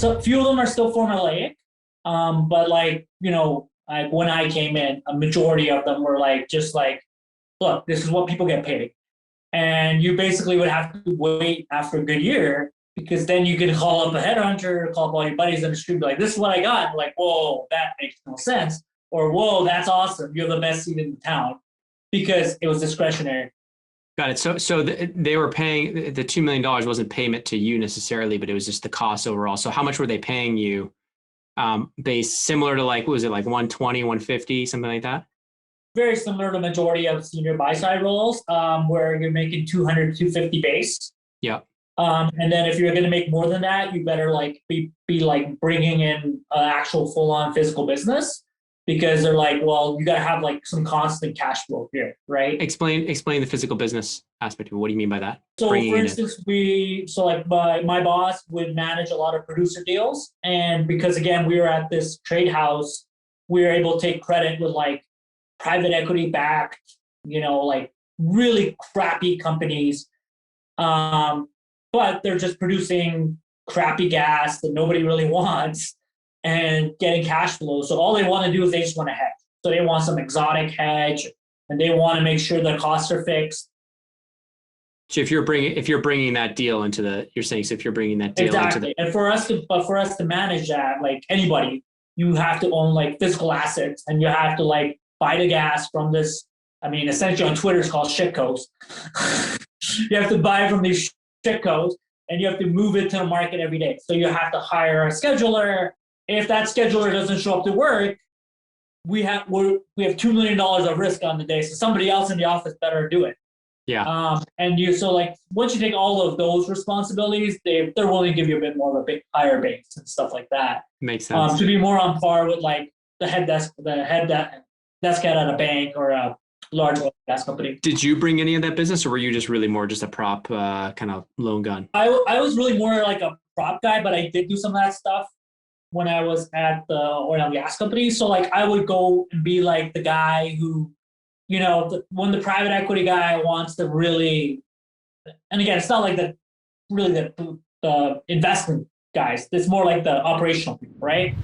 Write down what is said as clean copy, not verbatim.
so few of them are still formulaic, but like, when I came in, a majority of them were like, just like, look, this is what people get paid. And you basically would have to wait after a good year, because then you could call up a headhunter, call up all your buddies in the street, be like, this is what I got. Like, whoa, that makes no sense. Or, whoa, that's awesome. You're the best seat in the town, because it was discretionary. Got it. So they were paying, the $2 million wasn't payment to you necessarily, but it was just the cost overall. So how much were they paying you based similar to like, what was it, like 120, 150, something like that? Very similar to majority of senior buy-side roles, where you're making 200, 250 base. Yeah. And then if you're going to make more than that, you better like be like bringing in an actual full-on physical business, because they're like, well, you got to have like some constant cash flow here, right? Explain the physical business aspect of it. What do you mean by that? So for instance, my boss would manage a lot of producer deals. And because again, we were at this trade house, we were able to take credit with like private equity backed, like really crappy companies. But they're just producing crappy gas that nobody really wants and getting cash flow. So all they want to do is they just want to hedge. So they want some exotic hedge, and they want to make sure their costs are fixed. So if you're bringing that deal into you're saying, so if you're bringing that deal exactly. And for us to manage that, like anybody, you have to own like physical assets, and you have to like buy the gas from this. I mean, essentially on Twitter it's called shitco's. You have to buy from these shitco's, and you have to move it to the market every day. So you have to hire a scheduler. If that scheduler doesn't show up to work, we have $2 million of risk on the day. So somebody else in the office better do it. Yeah. So like once you take all of those responsibilities, they're willing to give you a bit more of a bit higher base and stuff like that. Makes sense. To be more on par with like the head desk head at a bank or a large oil and gas company. Did you bring any of that business, or were you just really more just a prop kind of lone gun? I was really more like a prop guy, but I did do some of that stuff when I was at the oil and gas company. So like I would go and be like the guy who, when the private equity guy wants to really, and again, it's not like the investment guys. It's more like the operational people, right?